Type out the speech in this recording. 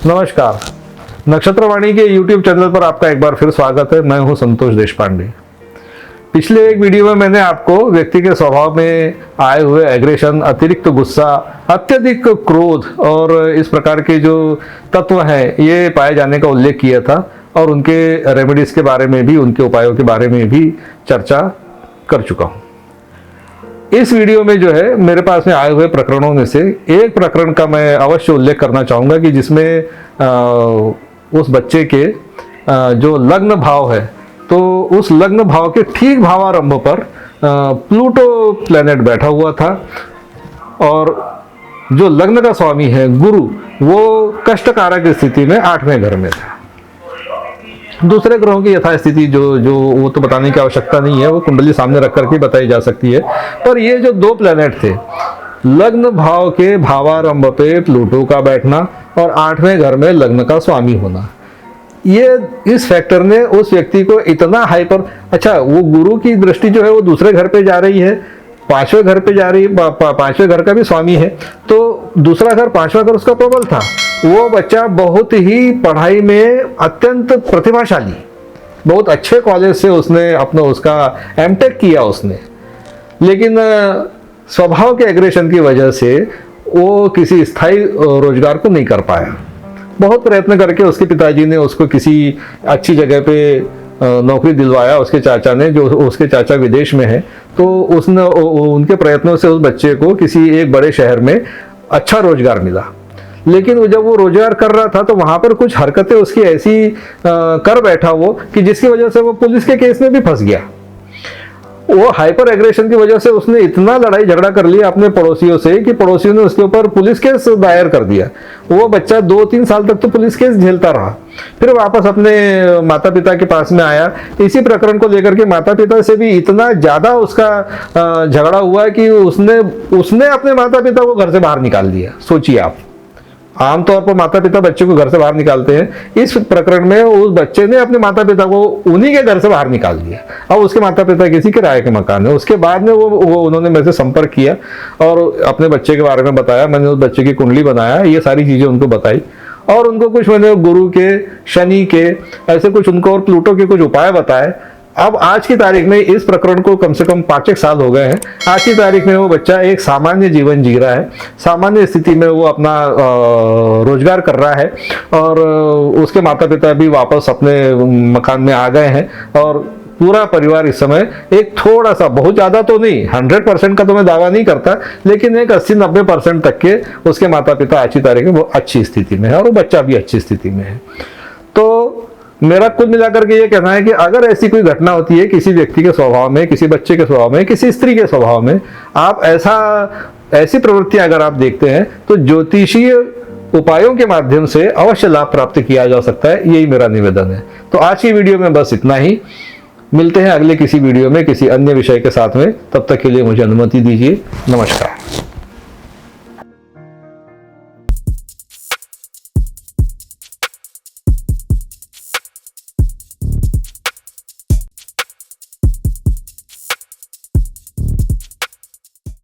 नमस्कार। नक्षत्रवाणी के YouTube channel पर आपका एक बार फिर स्वागत है। मैं हूं संतोष देशपांडे। पिछले एक वीडियो में मैंने आपको व्यक्ति के स्वभाव में आए हुए एग्रेशन, अतिरिक्त गुस्सा, अत्यधिक क्रोध और इस प्रकार के जो तत्व हैं ये पाए जाने का उल्लेख किया था और उनके रेमेडीज के बारे में भी, उनके उपायों के बारे में भी चर्चा कर चुका हूं। इस वीडियो में जो है मेरे पास में आए हुए प्रकरणों में से एक प्रकरण का मैं अवश्य उल्लेख करना चाहूँगा कि जिसमें उस बच्चे के जो लग्न भाव है, तो उस लग्न भाव के ठीक भावारंभ पर प्लूटो प्लेनेट बैठा हुआ था और जो लग्न का स्वामी है गुरु, वो कष्टकारक स्थिति में 8वें घर में था। दूसरे ग्रहों की यथास्थिति जो वो तो बताने की आवश्यकता नहीं है, वो कुंडली सामने रख करके बताई जा सकती है। पर ये जो दो प्लेनेट थे, लग्न भाव के भावारंभ पे प्लूटो का बैठना और 8वें घर में लग्न का स्वामी होना, ये इस फैक्टर ने उस व्यक्ति को इतना हाइपर, अच्छा वो गुरु की दृष्टि जो है वो दूसरे घर पे जा रही है, 5वें घर पे जा रही है, 5वें घर का भी स्वामी है, तो दूसरा घर 5वां घर उसका प्रबल था। वो बच्चा बहुत ही पढ़ाई में अत्यंत प्रतिभाशाली, बहुत अच्छे कॉलेज से उसने अपना उसका एमटेक किया उसने, लेकिन स्वभाव के एग्रेशन की वजह से वो किसी स्थायी रोजगार को नहीं कर पाया। बहुत प्रयत्न करके उसके पिताजी ने उसको किसी अच्छी जगह पे नौकरी दिलवाया, उसके चाचा ने, जो उसके चाचा विदेश में है, तो उसने उनके प्रयत्नों से उस बच्चे को किसी एक बड़े शहर में अच्छा रोजगार मिला। लेकिन जब वो रोजगार कर रहा था तो वहां पर कुछ हरकतें उसकी ऐसी कर बैठा वो कि जिसकी वजह से वो पुलिस के केस में भी फंस गया। वो हाइपर एग्रेशन की वजह से उसने इतना लड़ाई झगड़ा कर लिया अपने पड़ोसियों से कि पड़ोसियों ने उसके ऊपर पुलिस केस दायर कर दिया। वो बच्चा 2-3 साल तक तो पुलिस केस झेलता रहा, फिर वापस अपने माता पिता के पास में आया। इसी प्रकरण को लेकर के माता पिता से भी इतना ज्यादा उसका झगड़ा हुआ कि उसने अपने माता पिता को घर से बाहर निकाल दिया। सोचिए आप, आमतौर पर माता पिता बच्चे को घर से बाहर निकालते हैं, इस प्रकरण में उस बच्चे ने अपने माता पिता को उन्हीं के घर से बाहर निकाल दिया। अब उसके माता पिता किसी किराए के मकान है। उसके बाद में वो उन्होंने मेरे से संपर्क किया और अपने बच्चे के बारे में बताया। मैंने उस बच्चे की कुंडली बनाया, ये सारी चीजें उनको बताई और उनको कुछ मैंने गुरु के, शनि के, ऐसे कुछ उनको और प्लूटो के कुछ उपाय बताए। अब आज की तारीख में इस प्रकरण को कम से कम 5-1 साल हो गए हैं। आज की तारीख में वो बच्चा एक सामान्य जीवन जी रहा है, सामान्य स्थिति में वो अपना रोजगार कर रहा है और उसके माता पिता भी वापस अपने मकान में आ गए हैं और पूरा परिवार इस समय एक थोड़ा सा, बहुत ज्यादा तो नहीं, 100% का तो मैं दावा नहीं करता, लेकिन एक 80-90% तक के उसके माता पिता आज की तारीख में वो अच्छी स्थिति में है और वो बच्चा भी अच्छी स्थिति में है। तो मेरा कुल मिलाकर के ये कहना है कि अगर ऐसी कोई घटना होती है किसी व्यक्ति के स्वभाव में, किसी बच्चे के स्वभाव में, किसी स्त्री के स्वभाव में, आप ऐसी प्रवृत्तियां अगर आप देखते हैं तो ज्योतिषीय उपायों के माध्यम से अवश्य लाभ प्राप्त किया जा सकता है। यही मेरा निवेदन है। तो आज की वीडियो में बस इतना ही। मिलते हैं अगले किसी वीडियो में किसी अन्य विषय के साथ में। तब तक के लिए मुझे अनुमति दीजिए। नमस्कार।